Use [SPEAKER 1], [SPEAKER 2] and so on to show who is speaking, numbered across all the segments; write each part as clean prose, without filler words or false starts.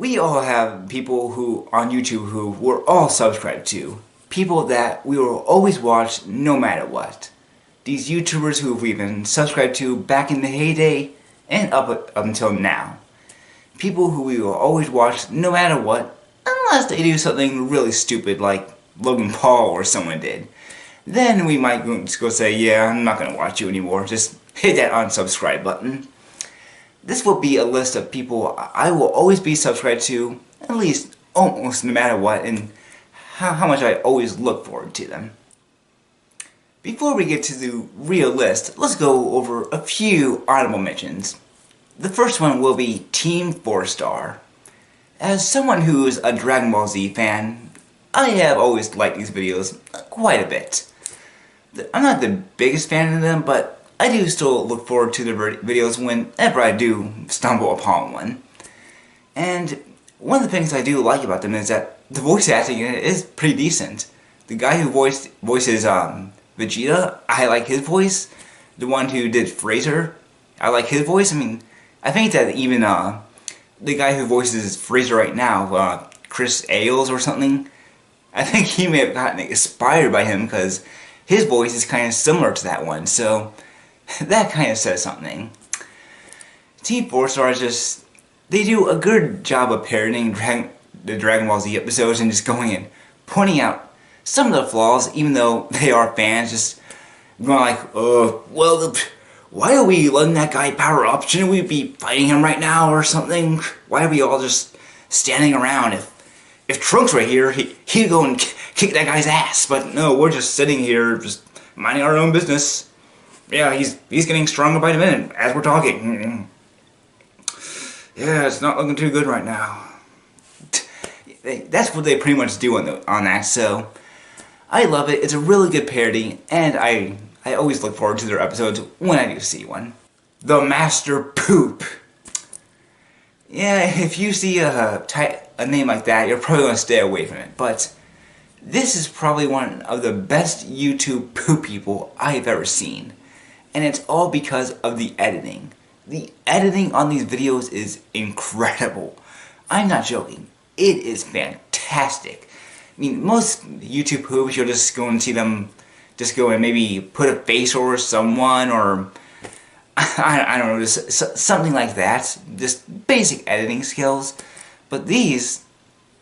[SPEAKER 1] We all have people who on YouTube who we're all subscribed to. People that we will always watch no matter what. These YouTubers who we've been subscribed to back in the heyday and up until now. People who we will always watch no matter what, unless they do something really stupid like Logan Paul or someone did. Then we might just go say, yeah, I'm not going to watch you anymore. Just hit that unsubscribe button. This will be a list of people I will always be subscribed to, at least almost no matter what, and how much I always look forward to them. Before we get to the real list, let's go over a few honorable mentions. The first one will be Team 4-Star. As someone who is a Dragon Ball Z fan, I have always liked these videos quite a bit. I'm not the biggest fan of them, but I do still look forward to their videos whenever I do stumble upon one. And one of the things I do like about them is that the voice acting in it is pretty decent. The guy who voices Vegeta, I like his voice. The one who did Fraser, I like his voice. I mean, I think that even the guy who voices Fraser right now, Chris Ailes or something, I think he may have gotten inspired by him because his voice is kind of similar to that one. So that kind of says something. Team 4-Star is just, they do a good job of parodying the Dragon Ball Z episodes and just going and pointing out some of the flaws, even though they are fans, just going like, well, why are we letting that guy power up? Shouldn't we be fighting him right now or something? Why are we all just standing around? If Trunks were here, he'd go and kick that guy's ass. But no, we're just sitting here, just minding our own business. Yeah, he's getting stronger by the minute as we're talking. Yeah, it's not looking too good right now. That's what they pretty much do on that, so I love it. It's a really good parody, and I always look forward to their episodes when I do see one. The Master Poop. Yeah, if you see a name like that, you're probably going to stay away from it, but this is probably one of the best YouTube poop people I've ever seen. And it's all because of the editing. The editing on these videos is incredible. I'm not joking. It is fantastic. I mean, most YouTube poops, you'll just go and see them just go and maybe put a face over someone or I don't know, just something like that. Just basic editing skills. But these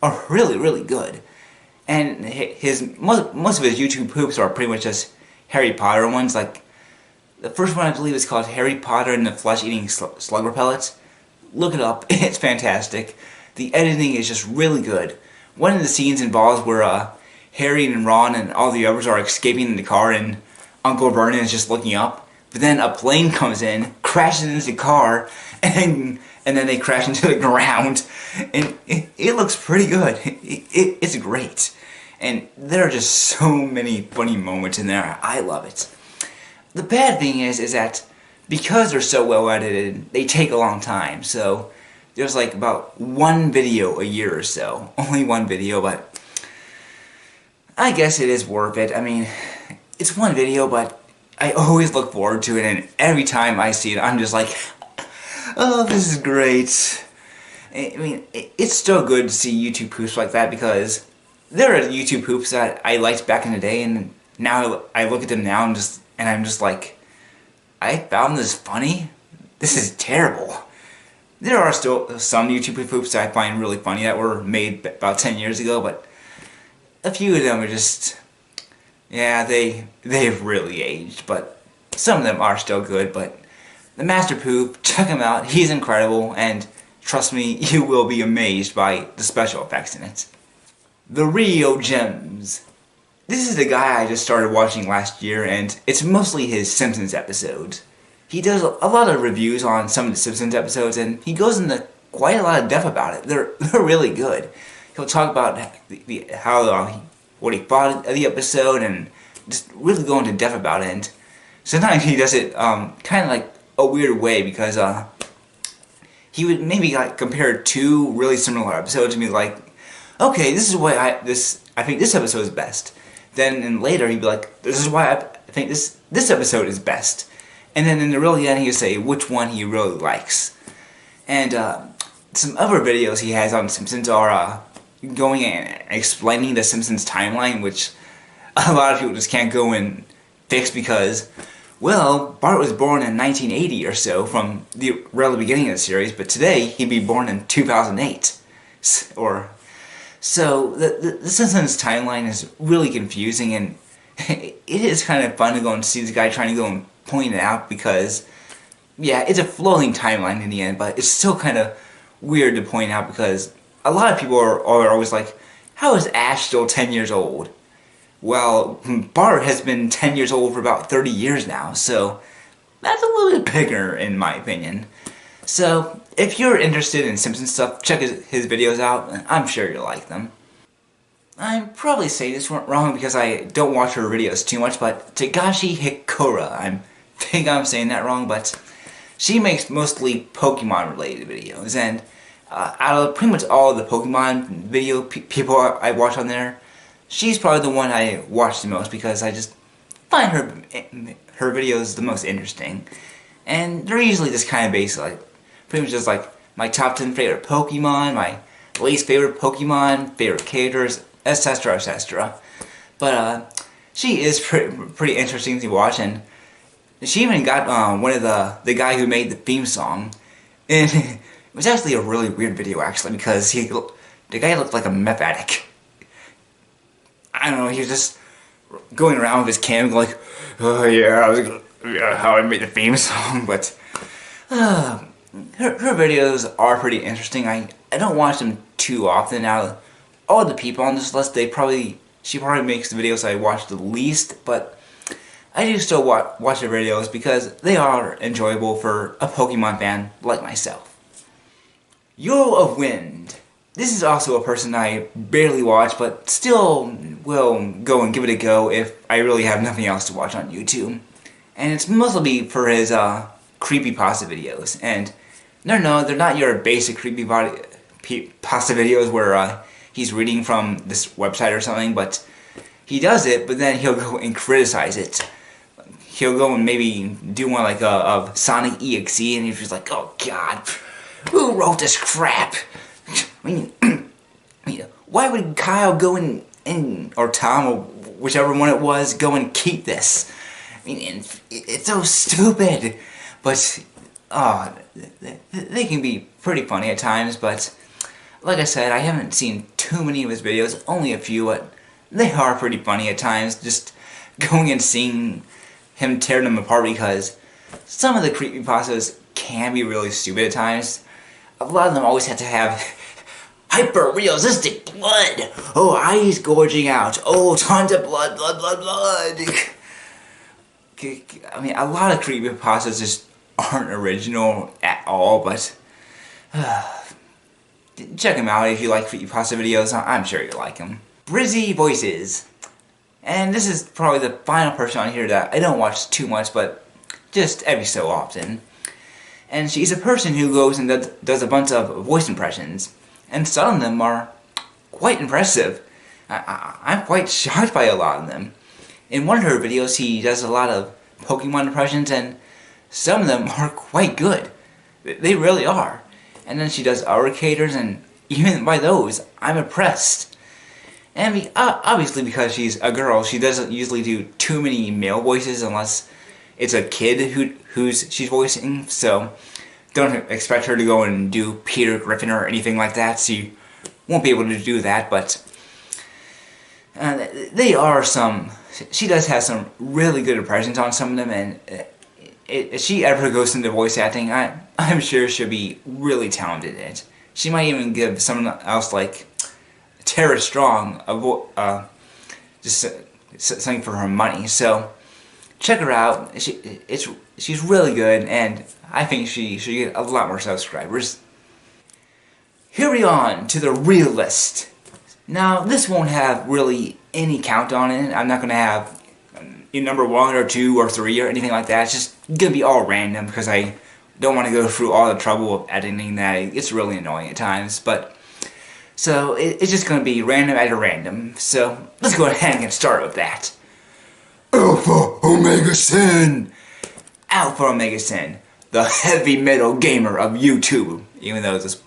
[SPEAKER 1] are really, really good. And most of his YouTube poops are pretty much just Harry Potter ones. Like, the first one I believe is called Harry Potter and the Flesh-Eating Slug Repellents. Look it up, it's fantastic. The editing is just really good. One of the scenes involves where Harry and Ron and all the others are escaping in the car and Uncle Vernon is just looking up. But then a plane comes in, crashes into the car, and then they crash into the ground. And it looks pretty good. It's great. And there are just so many funny moments in there. I love it. The bad thing is that because they're so well edited, they take a long time. So there's like about one video a year or so. Only one video, but I guess it is worth it. I mean, it's one video, but I always look forward to it, and every time I see it, I'm just like, oh, this is great. I mean, it's still good to see YouTube poops like that because there are YouTube poops that I liked back in the day, and now I look at them now and I'm just like, I found this funny? This is terrible. There are still some YouTube poops that I find really funny that were made about 10 years ago, but a few of them are just, yeah, they've really aged, but some of them are still good. But the Master Poop, check him out, he's incredible, and trust me, you will be amazed by the special effects in it. The Rio Gems. This is the guy I just started watching last year, and it's mostly his Simpsons episodes. He does a lot of reviews on some of the Simpsons episodes, and he goes into quite a lot of depth about it. They're really good. He'll talk about what he thought of the episode, and just really go into depth about it. And sometimes he does it kind of like a weird way, because he would maybe like compare two really similar episodes and be like, okay, this is why I think this episode is best. Then later he'd be like, this is why I think this episode is best. And then in the really end he'd say which one he really likes. And some other videos he has on Simpsons are going and explaining the Simpsons timeline, which a lot of people just can't go and fix because, well, Bart was born in 1980 or so from the really beginning of the series, but today he'd be born in 2008. So the Simpsons timeline is really confusing, and it is kind of fun to go and see this guy trying to go and point it out because, yeah, it's a flowing timeline in the end, but it's still kind of weird to point out because a lot of people are always like, how is Ash still 10 years old? Well, Bart has been 10 years old for about 30 years now, so that's a little bit bigger in my opinion. So, if you're interested in Simpsons stuff, check his videos out, and I'm sure you'll like them. I'm probably saying this wrong because I don't watch her videos too much, but Takashi Hikura, I think I'm saying that wrong, but she makes mostly Pokemon related videos, and out of pretty much all of the Pokemon video people I watch on there, she's probably the one I watch the most because I just find her videos the most interesting. And they're usually just kind of based like, pretty much just like my top 10 favorite Pokemon, my least favorite Pokemon, favorite characters, etc, etc. But she is pretty interesting to watch, and she even got one of the guy who made the theme song, and it was actually a really weird video actually because the guy looked like a meth addict. I don't know, he was just going around with his cam like, oh yeah, how I made the theme song, but her videos are pretty interesting. I don't watch them too often. Out of all the people on this list, she probably makes the videos I watch the least, but I do still watch her videos because they are enjoyable for a Pokemon fan like myself. Yo of Wind. This is also a person I barely watch, but still will go and give it a go if I really have nothing else to watch on YouTube. And it's mostly for his creepypasta videos. And no, they're not your basic creepypasta videos where he's reading from this website or something, but he does it, but then he'll go and criticize it. He'll go and maybe do one like of Sonic EXE, and he's just like, oh god, who wrote this crap? I mean, why would Kyle go in or Tom, or whichever one it was, go and keep this? I mean, it's so stupid. But, they can be pretty funny at times, but like I said, I haven't seen too many of his videos, only a few, but they are pretty funny at times, just going and seeing him tear them apart because some of the creepypastas can be really stupid at times. A lot of them always have to have hyper-realistic blood. Oh, eyes gorging out. Oh, tons of blood. I mean, a lot of creepypastas just aren't original at all, but check them out if you like creepypasta videos. I'm sure you'll like them. Brizzy Voices. And this is probably the final person on here that I don't watch too much, but just every so often. And she's a person who goes and does a bunch of voice impressions. And some of them are quite impressive. I'm quite shocked by a lot of them. In one of her videos, he does a lot of Pokemon impressions, and some of them are quite good. They really are. And then she does our characters, and even by those, I'm impressed. And obviously because she's a girl, she doesn't usually do too many male voices unless it's a kid who's she's voicing, so don't expect her to go and do Peter Griffin or anything like that. She won't be able to do that, but she does have some really good impressions on some of them, and if she ever goes into voice acting, I'm sure she'll be really talented at it. She might even give someone else like Tara Strong just something for her money. So check her out. She's really good, and I think she should get a lot more subscribers. Here we on to the real list. Now this won't have really any count on it. I'm not gonna have number 1 or 2 or 3 or anything like that. It's just gonna be all random because I don't want to go through all the trouble of editing that. It's really annoying at times, but so it's just gonna be random at a random. So let's go ahead and get started with that. Alpha Omega Sin! Alpha Omega Sin, the heavy metal gamer of YouTube, even though this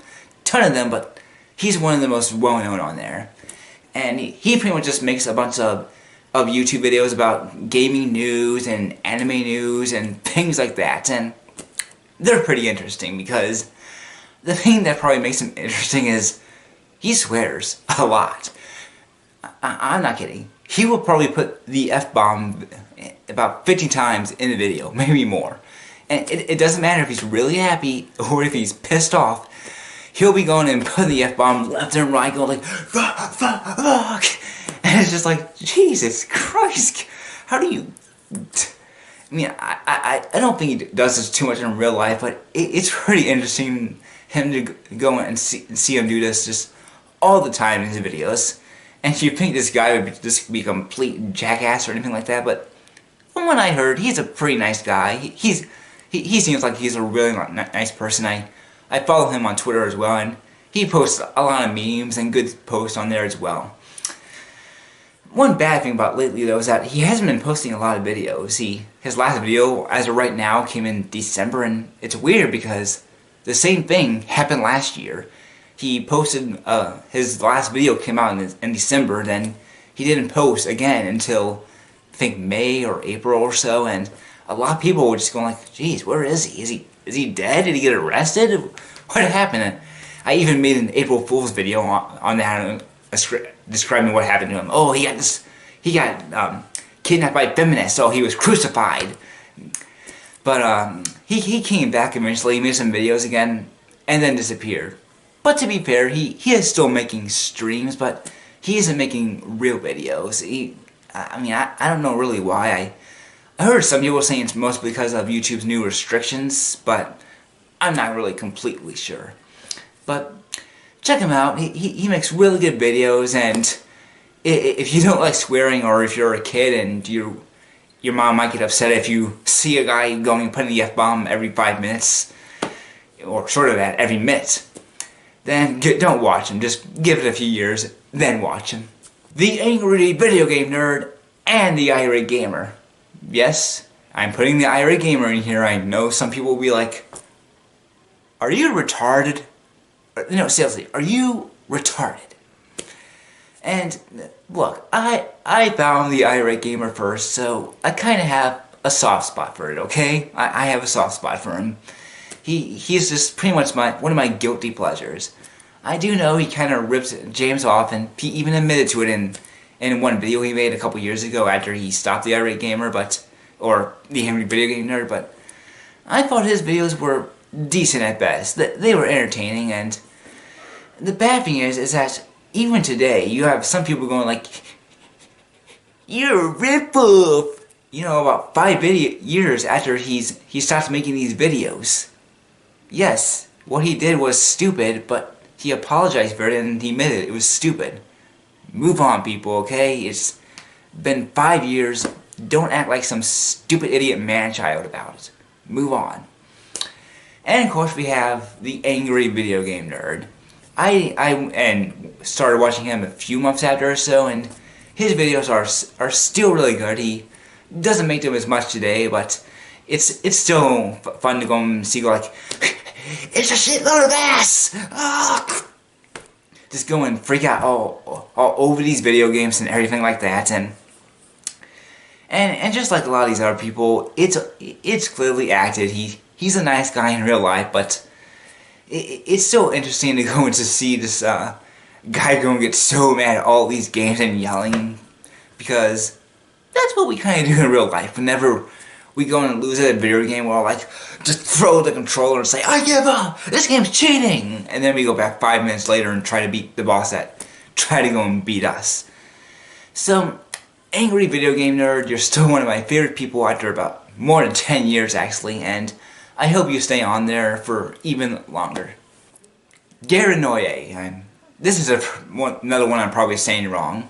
[SPEAKER 1] ton of them, but he's one of the most well-known on there. And he pretty much just makes a bunch of YouTube videos about gaming news and anime news and things like that. And they're pretty interesting because the thing that probably makes him interesting is he swears a lot. I'm not kidding. He will probably put the F-bomb about 50 times in the video, maybe more. And it doesn't matter if he's really happy or if he's pissed off. He'll be going and putting the F-bomb left and right, going like, fuck. And it's just like, Jesus Christ, how do you... I mean, I don't think he does this too much in real life, but it's pretty interesting him to go and see him do this just all the time in his videos. And you think this guy would just be a complete jackass or anything like that, but from what I heard, he's a pretty nice guy. He seems like he's a really nice person. I follow him on Twitter as well, and he posts a lot of memes and good posts on there as well. One bad thing about lately, though, is that he hasn't been posting a lot of videos. His last video, as of right now, came in December, and it's weird because the same thing happened last year. He posted, his last video came out in December, then he didn't post again until, I think, May or April or so, and a lot of people were just going like, geez, where is he? Is he dead? Did he get arrested? What happened? And I even made an April Fool's video on that, describing what happened to him. Oh, he got kidnapped by feminists, so he was crucified. But he came back eventually, made some videos again, and then disappeared. But to be fair, he is still making streams, but he isn't making real videos. I mean, I don't know really why. I heard some people saying it's mostly because of YouTube's new restrictions, but I'm not really completely sure. But check him out. He makes really good videos, and if you don't like swearing, or if you're a kid and your mom might get upset if you see a guy going and putting the F-bomb every 5 minutes, or sort of at every minute, then don't watch him. Just give it a few years, then watch him. The Angry Video Game Nerd and the Irate Gamer. Yes, I'm putting the Irate Gamer in here. I know some people will be like, are you retarded? No, seriously, are you retarded? And look, I found the Irate Gamer first, so I kind of have a soft spot for it, okay? I have a soft spot for him. He's just pretty much one of my guilty pleasures. I do know he kind of rips James off, and he even admitted to it in one video he made a couple years ago after he stopped the Irate Gamer, or the Angry Video Game Nerd, but I thought his videos were decent at best. They were entertaining, and the bad thing is that even today, you have some people going like, you're a ripoff! You know, about 5 years after he stopped making these videos. Yes, what he did was stupid, but he apologized for it and he admitted it was stupid. Move on, people, okay? It's been 5 years. Don't act like some stupid idiot man-child about it. Move on. And of course we have the Angry Video Game Nerd. I started watching him a few months after or so, and his videos are still really good. He doesn't make them as much today, but it's still fun to go and see like, it's a shitload of ass! Ah! Just go and freak out all over these video games and everything like that, and just like a lot of these other people, it's clearly acted. He's a nice guy in real life, but it's so interesting to go and to see this guy go and get so mad at all these games and yelling, because that's what we kind of do in real life. Whenever we go and lose at a video game, we'll like just throw the controller and say, I give up! This game's cheating! And then we go back 5 minutes later and try to beat the boss that tried to go and beat us. So, Angry Video Game Nerd, you're still one of my favorite people after about more than 10 years actually, and I hope you stay on there for even longer. Garanoye, this is another one I'm probably saying wrong.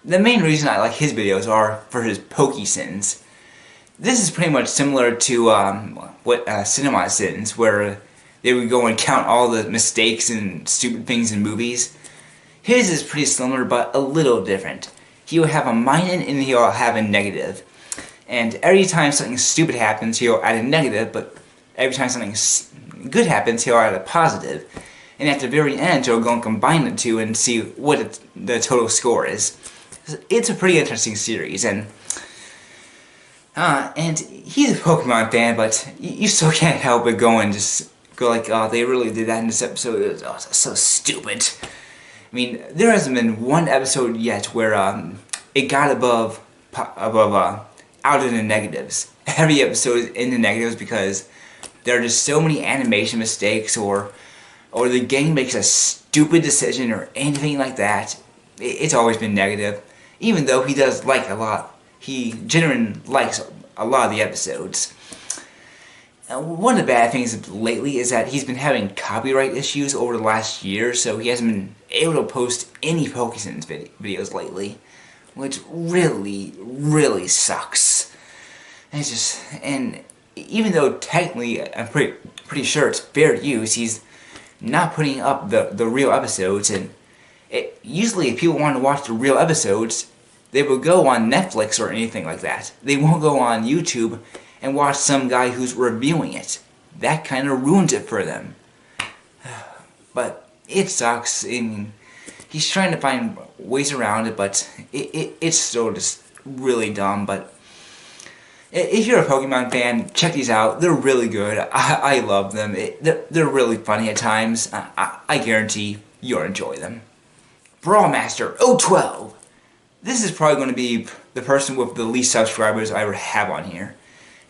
[SPEAKER 1] The main reason I like his videos are for his Pokey Sins. This is pretty much similar to Cinema Sins, where they would go and count all the mistakes and stupid things in movies. His is pretty similar, but a little different. He will have a minus and he'll have a negative. And every time something stupid happens, he'll add a negative, but every time something good happens, he'll add a positive. and at the very end he'll go and combine the two and see what the total score is. It's a pretty interesting series, and he's a Pokemon fan, but you still can't help but go and just go like, oh, they really did that in this episode. It was so stupid. I mean, there hasn't been one episode yet where it got above out in the negatives. Every episode is in the negatives because there are just so many animation mistakes, or the game makes a stupid decision or anything like that. It's always been negative, even though he does like a lot. He genuinely likes a lot of the episodes. One of the bad things lately is that he's been having copyright issues over the last year, so he hasn't been able to post any Pokey Sins videos lately, which really sucks. And even though technically I'm pretty sure it's fair use, he's not putting up the real episodes, and usually if people want to watch the real episodes, they will go on Netflix or anything like that. They won't go on YouTube and watch some guy who's reviewing it. That kind of ruins it for them. But it sucks. I mean, he's trying to find ways around it, but it's still just really dumb. But if you're a Pokemon fan, check these out. They're really good. I love them. They're really funny at times. I guarantee you'll enjoy them. Brawlmaster 012. This is probably going to be the person with the least subscribers I ever have on here.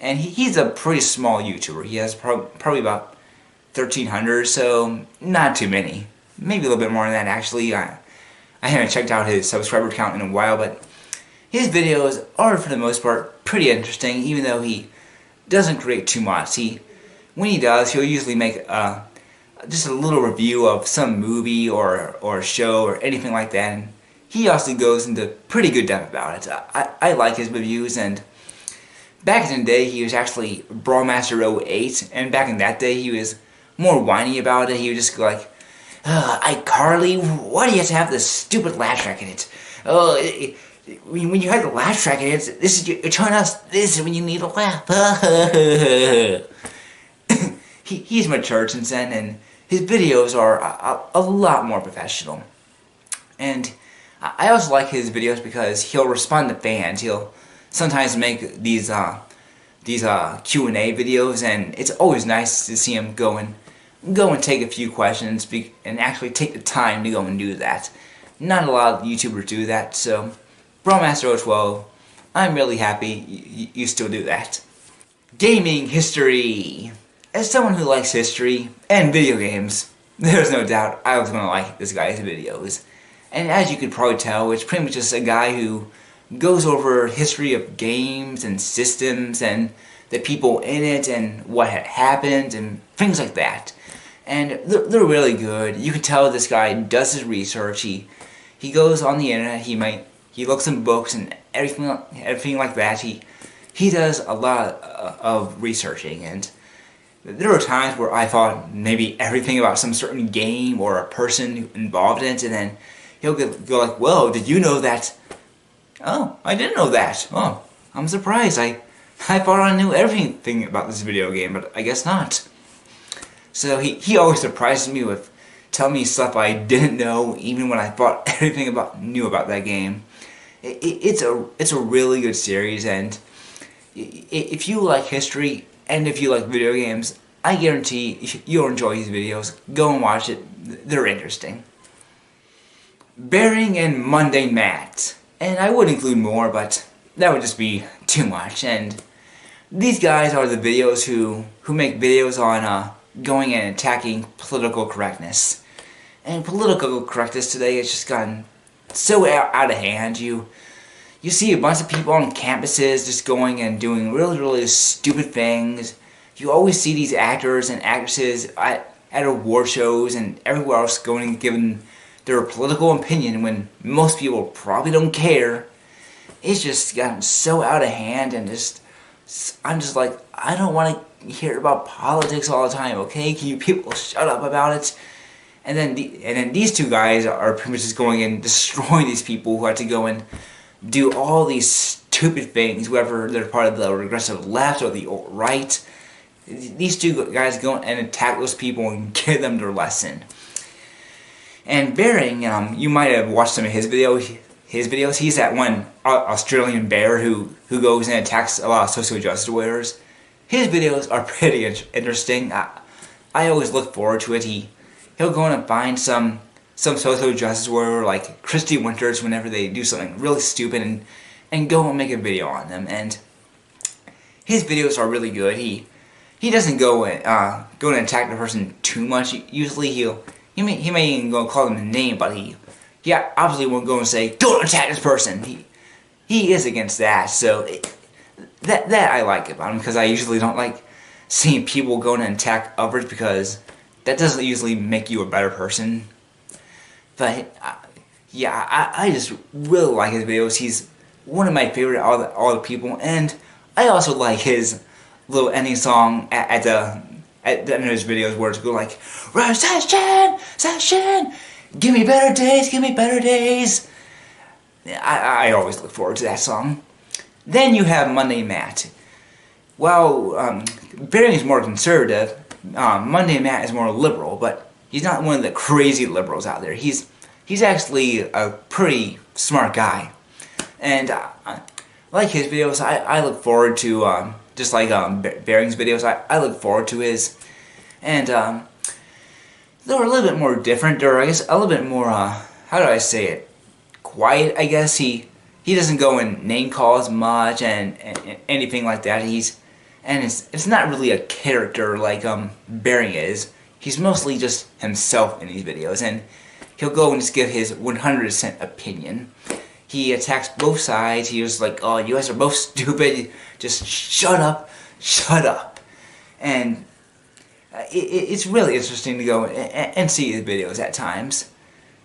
[SPEAKER 1] And he's a pretty small YouTuber. He has probably about 1,300, so not too many. Maybe a little bit more than that, actually. I haven't checked out his subscriber count in a while, but his videos are, for the most part, pretty interesting, even though he doesn't create too much. When he does, he'll usually make just a little review of some movie or show or anything like that. And he also goes into pretty good depth about it. I like his reviews, and back in the day he was actually Brawlmaster 08, and back in that day he was more whiny about it. He would just go like, iCarly, why do you have to have this stupid laugh track in it? Oh, when you have the laugh track in it, you're telling us this is when you need a laugh. He's matured since then, and his videos are a lot more professional. And I also like his videos because he'll respond to fans. He'll sometimes make these Q&A videos, and it's always nice to see him go and take a few questions and actually take the time to go and do that. Not a lot of YouTubers do that, so Brawlmaster 012, I'm really happy you still do that. Gaming history. As someone who likes history and video games, there's no doubt I was going to like this guy's videos. And as you could probably tell, it's pretty much just a guy who goes over history of games and systems and the people in it and what had happened and things like that. And they're really good. You can tell this guy does his research. He goes on the internet. He looks in books and everything like that. He does a lot of researching, and there were times where I thought maybe everything about some certain game or a person involved in it, and then he'll go like, whoa, did you know that? Oh, I didn't know that. Oh, I'm surprised. I thought I knew everything about this video game, but I guess not. So he always surprises me with telling me stuff I didn't know, even when I thought everything knew about that game. It's a really good series, and if you like history and if you like video games, I guarantee you'll enjoy these videos. Go and watch it. They're interesting. Bearing and Mundane Matt. And I would include more, but that would just be too much. And these guys are the videos who make videos on going and attacking political correctness. And political correctness today has just gotten so out of hand. You see a bunch of people on campuses just going and doing really stupid things. You always see these actors and actresses at award shows and everywhere else going and giving their political opinion when most people probably don't care. It's just gotten so out of hand, and I'm just like, I don't want to hear about politics all the time, okay? Can you people shut up about it? And then these two guys are pretty much just going and destroying these people who have to go and do all these stupid things, whether they're part of the regressive left or the alt-right. These two guys go and attack those people and give them their lesson. And Bearing, you might have watched some of his videos. He's that one Australian bear who goes and attacks a lot of social justice warriors. His videos are pretty interesting. I always look forward to it. He'll go and find some social justice warrior like Christy Winters whenever they do something really stupid and go and make a video on them. And his videos are really good. He doesn't go and attack the person too much. Usually he may even go call them a name, but he obviously won't go and say, "Don't attack this person." He is against that, so that I like about him, because I usually don't like seeing people going and attack others, because that doesn't usually make you a better person. But yeah, I just really like his videos. He's one of my favorite all the people, and I also like his little ending song at the end of his videos, where it's go like, "Session, give me better days, give me better days." I always look forward to that song. Then you have Monday Matt. Well, Bearing is more conservative. Monday Matt is more liberal, but he's not one of the crazy liberals out there. He's actually a pretty smart guy, and like his videos, I look forward to just like Bearing's videos. I look forward to his, and they're a little bit more different, or I guess a little bit more how do I say it? Quiet, I guess. He doesn't go and name call as much and anything like that. It's not really a character like Bearing is. He's mostly just himself in these videos, and he'll go and just give his 100% opinion. He attacks both sides. He was like, "Oh, you guys are both stupid. Just shut up, shut up." And it's really interesting to go and see his videos at times.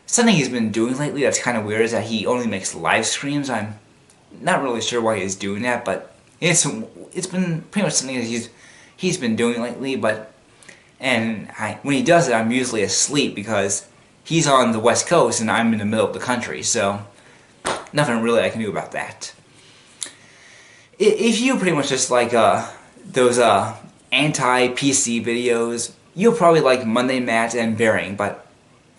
[SPEAKER 1] Something he's been doing lately that's kind of weird is that he only makes live streams. I'm not really sure why he's doing that, but it's been pretty much something that he's been doing lately. But when he does it, I'm usually asleep, because he's on the West Coast and I'm in the middle of the country, so nothing really I can do about that. If you pretty much just like those anti-PC videos, you'll probably like Monday Matt and Bearing, but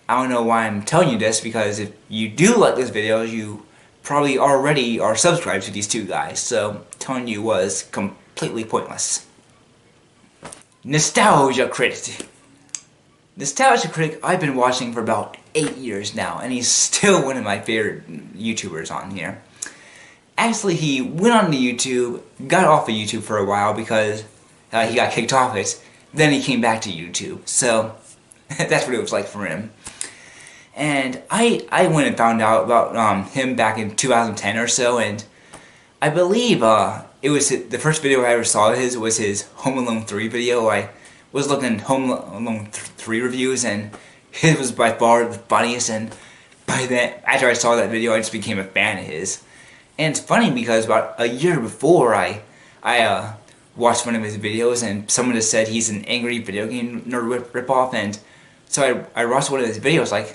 [SPEAKER 1] I don't know why I'm telling you this, because if you do like those videos, you probably already are subscribed to these two guys, so telling you was completely pointless. Nostalgia Critic. Nostalgia Critic I've been watching for about 8 years now, and he's still one of my favorite YouTubers on here. Actually, he went on to YouTube, got off of YouTube for a while because he got kicked off it, then he came back to YouTube, so that's what it was like for him. And I went and found out about him back in 2010 or so, and I believe it was the first video I ever saw of his was his Home Alone 3 video. I was looking at Home Alone 3 reviews, and his was by far the funniest, and by then, after I saw that video, I just became a fan of his. And it's funny because about a year before I watched one of his videos, and someone just said he's an angry video game nerd ripoff, and so I watched one of his videos like,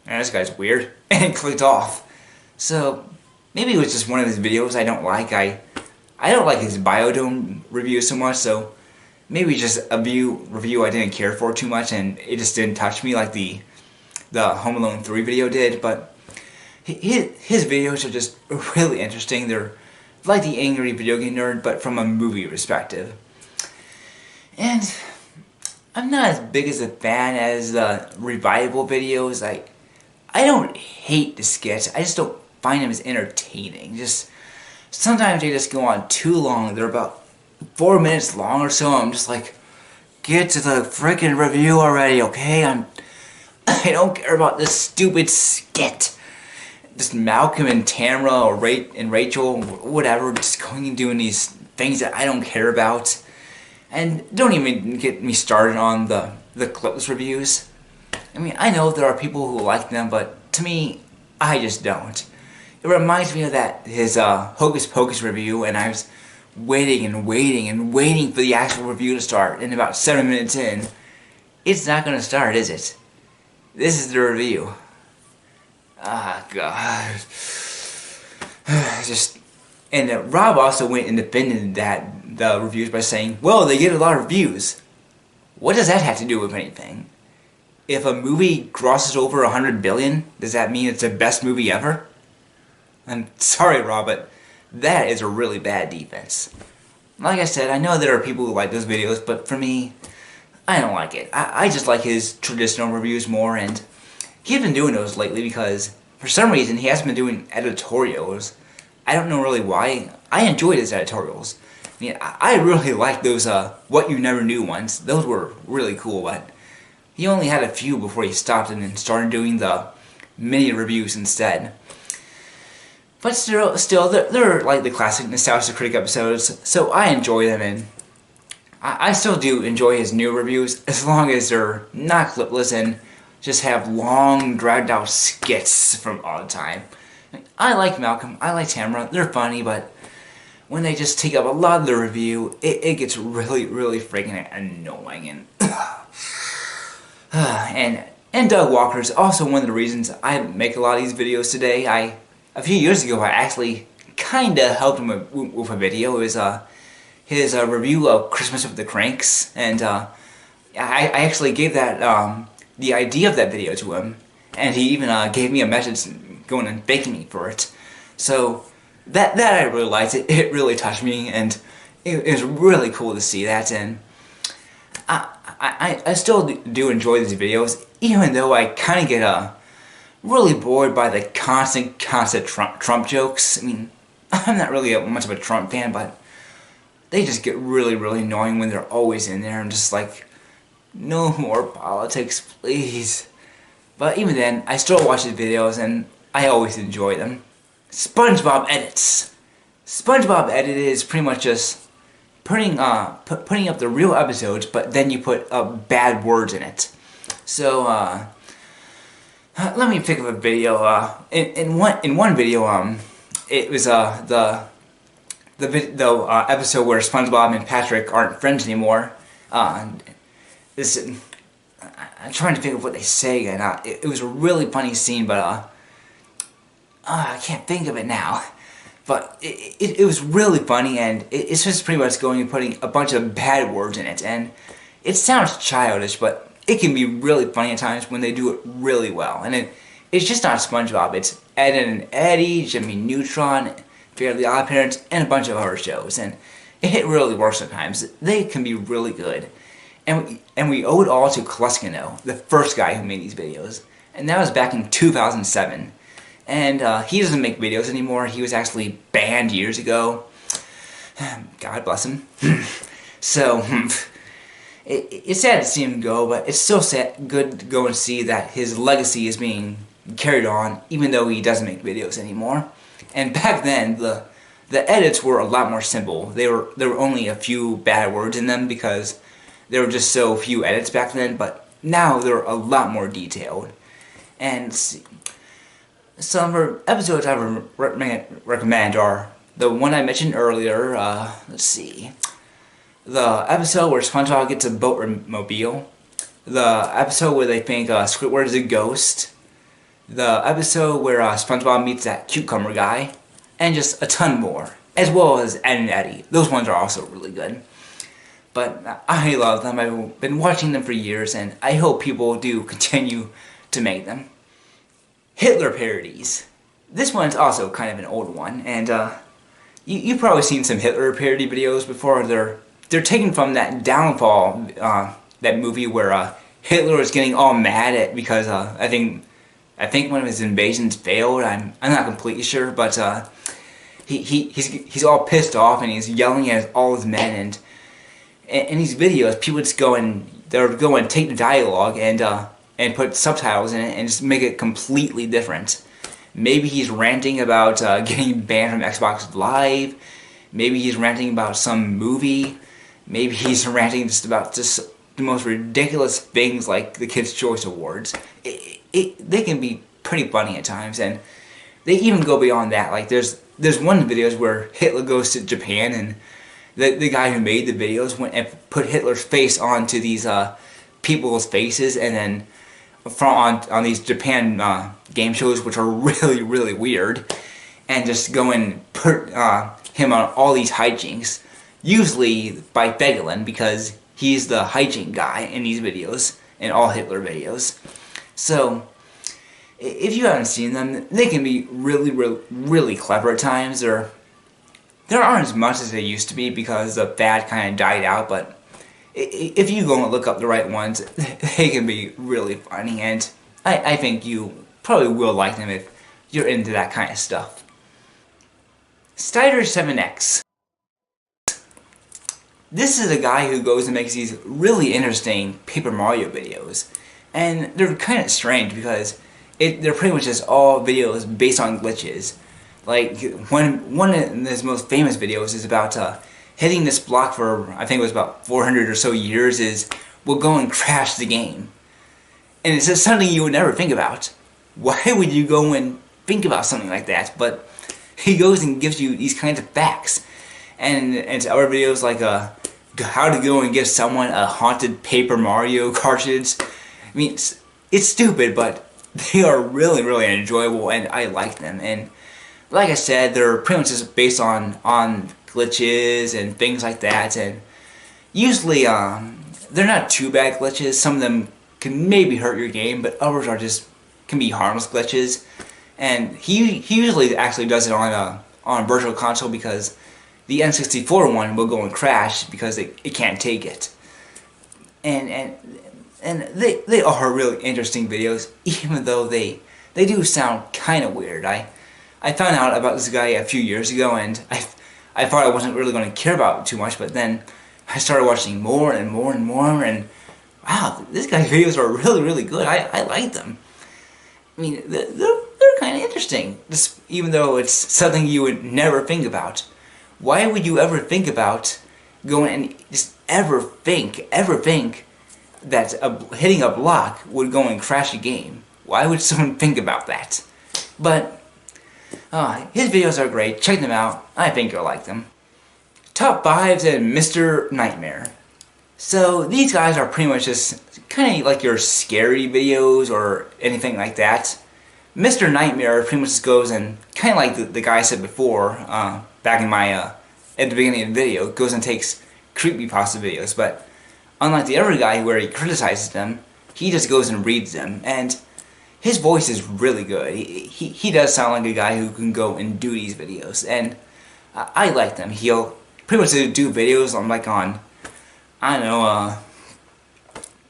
[SPEAKER 1] "Man, this guy's weird," and clicked off. So maybe it was just one of his videos I don't like. I don't like his Biodome review so much, so maybe just a review I didn't care for too much, and it just didn't touch me like the Home Alone 3 video did. But his videos are just really interesting. They're like the angry video game nerd, but from a movie perspective. And I'm not as big as a fan as the revival videos. I don't hate the skits, I just don't find them as entertaining. Just sometimes they just go on too long. They're about 4 minutes long or so. I'm just like, get to the freaking review already, okay? I don't care about this stupid skit. Just Malcolm and Tamara or Rachel, whatever, just going and doing these things that I don't care about. And don't even get me started on the clips reviews. I mean, I know there are people who like them, but to me, I just don't. It reminds me of his Hocus Pocus review, and I was waiting and waiting and waiting for the actual review to start, and about 7 minutes in, it's not going to start, is it? This is the review. Ah, God. And Rob also went and defended the reviews by saying, well, they get a lot of views. What does that have to do with anything? if a movie grosses over 100 billion, does that mean it's the best movie ever? I'm sorry, Rob, but that is a really bad defense. Like I said, I know there are people who like those videos, but for me, I don't like it. I just like his traditional reviews more, and he's been doing those lately because, for some reason, he hasn't been doing editorials. I don't know really why. I enjoyed his editorials. I mean, I really liked those What You Never Knew ones. Those were really cool, but he only had a few before he stopped and then started doing the mini reviews instead. But still, they're like the classic Nostalgia Critic episodes, so I enjoy them, and I still do enjoy his new reviews, as long as they're not clipless and just have long, dragged-out skits from all the time. I like Malcolm, I like Tamara, they're funny, but when they just take up a lot of the review, it gets really, really freaking annoying. And Doug Walker is also one of the reasons I make a lot of these videos today. A few years ago, I actually kinda helped him with a video. It was his review of Christmas with the Cranks, and I actually gave that the idea of that video to him, and he even gave me a message going and thanking me for it. So that I really liked. It really touched me, and it was really cool to see that. And I still do enjoy these videos, even though I kind of get really bored by the constant Trump jokes. I mean, I'm not really much of a Trump fan, but they just get really, really annoying when they're always in there. I'm just like, no more politics, please. But even then, I still watch his videos, and I always enjoy them. SpongeBob edits. SpongeBob edit is pretty much just putting up the real episodes, but then you put bad words in it. So let me pick up a video. In one video, it was the episode where SpongeBob and Patrick aren't friends anymore. I'm trying to think of what they say, and it was a really funny scene, but I can't think of it now. But it was really funny, and it's just pretty much going and putting a bunch of bad words in it, and it sounds childish, but it can be really funny at times when they do it really well. And it's just not SpongeBob, it's Ed and Eddie, Jimmy Neutron, Fairly Odd Parents, and a bunch of other shows, and it really works sometimes. They can be really good. And we owe it all to Kluskino, the first guy who made these videos, and that was back in 2007. And he doesn't make videos anymore. He was actually banned years ago. God bless him. So, it's sad to see him go, but it's still good to go and see that his legacy is being carried on, even though he doesn't make videos anymore. And back then, the edits were a lot more simple. There were only a few bad words in them because there were just so few edits back then, but now they're a lot more detailed. And some episodes I would recommend are the one I mentioned earlier, let's see, the episode where SpongeBob gets a boat-mobile, the episode where they think Squidward is a ghost, the episode where SpongeBob meets that cucumber guy, and just a ton more, as well as Ed and Eddie. Those ones are also really good. But I love them. I've been watching them for years, and I hope people do continue to make them. Hitler parodies. This one's also kind of an old one, and you've probably seen some Hitler parody videos before. They're taken from that Downfall, that movie where Hitler is getting all mad at because I think one of his invasions failed. I'm not completely sure, but he's all pissed off and he's yelling at all his men, and in these videos people just go and take the dialogue and put subtitles in it and just make it completely different. Maybe he's ranting about getting banned from Xbox Live. Maybe he's ranting about some movie. Maybe he's ranting just about the most ridiculous things like the Kids' Choice Awards. They can be pretty funny at times, and they even go beyond that. Like there's one videos where Hitler goes to Japan, and the guy who made the videos went and put Hitler's face onto these people's faces, and then on these Japan game shows, which are really, really weird, and just go and put him on all these hijinks, usually by Fegelin, because he's the hijink guy in these videos, and all Hitler videos. So if you haven't seen them, they can be really clever at times. There aren't as much as they used to be because the fad kind of died out, but if you go and look up the right ones, they can be really funny, and I think you probably will like them if you're into that kind of stuff. Styder7X. This is a guy who goes and makes these really interesting Paper Mario videos, and they're kind of strange because they're pretty much just all videos based on glitches. Like, one of his most famous videos is about hitting this block for, I think it was about 400 or so years, will go and crash the game. And it's just something you would never think about. Why would you go and think about something like that? But he goes and gives you these kinds of facts. And it's other videos like how to go and give someone a haunted Paper Mario cartridge. I mean, it's stupid, but they are really enjoyable, and I like them. And like I said, they're pretty much just based on glitches and things like that. And usually, they're not too bad glitches. Some of them can maybe hurt your game, but others can be harmless glitches. And he usually actually does it on a virtual console because the N64 one will go and crash because it can't take it. And they are really interesting videos, even though they do sound kind of weird. I found out about this guy a few years ago, and I thought I wasn't really going to care about it too much, but then I started watching more and more, and wow, this guy's videos are really good. I like them. I mean, they're kind of interesting, even though it's something you would never think about. Why would you ever think about going and just ever think that hitting a block would go and crash a game? Why would someone think about that? But his videos are great. Check them out. I think you'll like them. Top 5s and Mr. Nightmare. So these guys are pretty much just kind of like your scary videos or anything like that. Mr. Nightmare pretty much just goes and kind of like the guy I said before, back in my at the beginning of the video, goes and takes creepypasta videos. But unlike the other guy where he criticizes them, he just goes and reads them, and his voice is really good. He does sound like a guy who can go and do these videos, and I like them. He'll pretty much do videos on I don't know,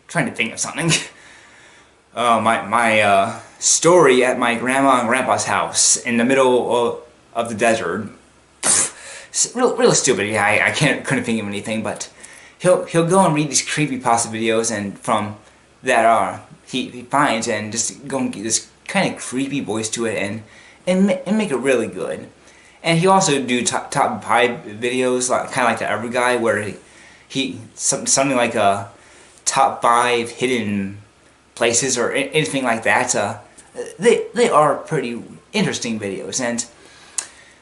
[SPEAKER 1] trying to think of something. My story at my grandma and grandpa's house in the middle of the desert. Really stupid. Yeah, I couldn't think of anything, but he'll go and read these creepypasta videos, and from that he finds and just go and get this kind of creepy voice to it and make it really good. And he also do top 5 videos, kind of like the other guy, where something like a top 5 hidden places or anything like that. They are pretty interesting videos. And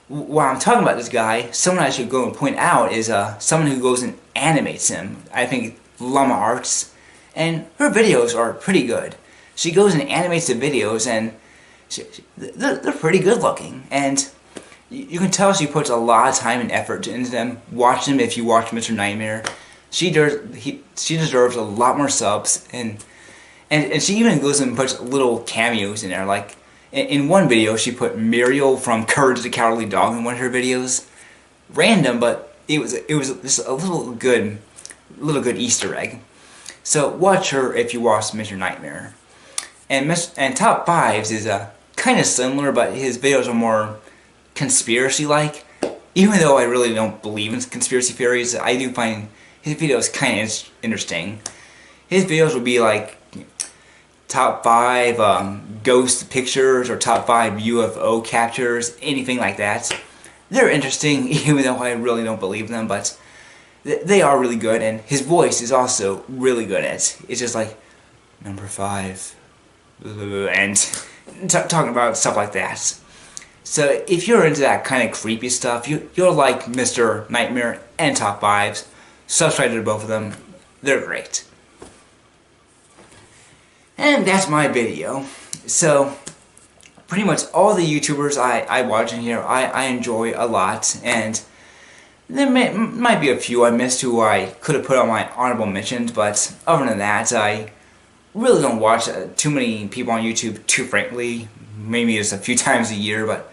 [SPEAKER 1] while I'm talking about this guy, someone I should go and point out is someone who goes and animates him. I think Llama Arts, and her videos are pretty good. She goes and animates the videos, and they're pretty good looking, and you can tell she puts a lot of time and effort into them. Watch them if you watch Mr. Nightmare. She deserves a lot more subs, and she even goes and puts little cameos in there. Like in one video, she put Muriel from Courage the Cowardly Dog in one of her videos. Random, but it was just a little good Easter egg. So watch her if you watch Mr. Nightmare. And top 5s is kind of similar, but his videos are more conspiracy-like. Even though I really don't believe in conspiracy theories, I do find his videos kind of interesting. His videos will be like top 5 ghost pictures or top 5 UFO captures, anything like that. They're interesting, even though I really don't believe them, but they are really good, and his voice is also really good at it. It's just like, number 5, and talking about stuff like that. So if you're into that kind of creepy stuff, you'll like Mr. Nightmare and Top 5s. Subscribe to both of them. They're great. And that's my video. So pretty much all the YouTubers I watch in here I enjoy a lot, and there might be a few I missed who I could have put on my honorable mentions, but other than that, I really don't watch too many people on YouTube, too frankly. Maybe just a few times a year, but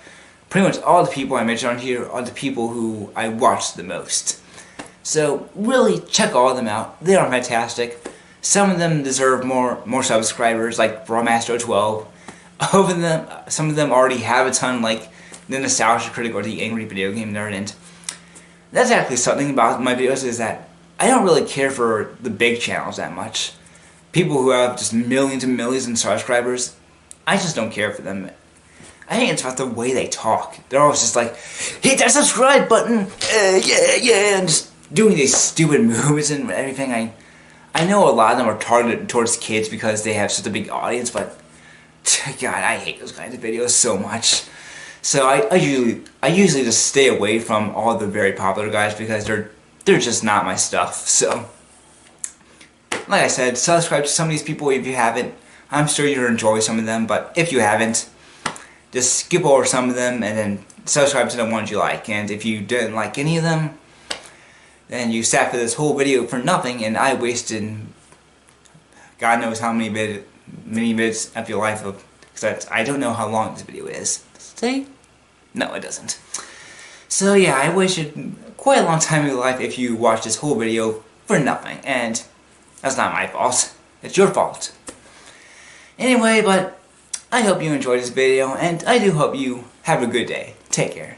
[SPEAKER 1] pretty much all the people I mention on here are the people who I watch the most. So really check all of them out. They are fantastic. Some of them deserve more subscribers, like Bromastro12. Some of them already have a ton, like the Nostalgia Critic or the Angry Video Game Nerd. And that's actually something about my videos, is that I don't really care for the big channels that much. People who have just millions and millions of subscribers, I just don't care for them. I think it's about the way they talk. They're always just like, hit that subscribe button, yeah, and just doing these stupid moves and everything. I know a lot of them are targeted towards kids because they have such a big audience, but God, I hate those kinds of videos so much. So I usually just stay away from all the very popular guys because they're just not my stuff. So, like I said, subscribe to some of these people if you haven't. I'm sure you'll enjoy some of them, but if you haven't, just skip over some of them and then subscribe to the ones you like. And if you didn't like any of them, then you sat for this whole video for nothing, and I wasted God knows how many minutes of your life, because I don't know how long this video is. See? No, it doesn't. So yeah, I wasted quite a long time of your life if you watched this whole video for nothing, and that's not my fault. It's your fault. Anyway, but I hope you enjoyed this video, and I do hope you have a good day. Take care.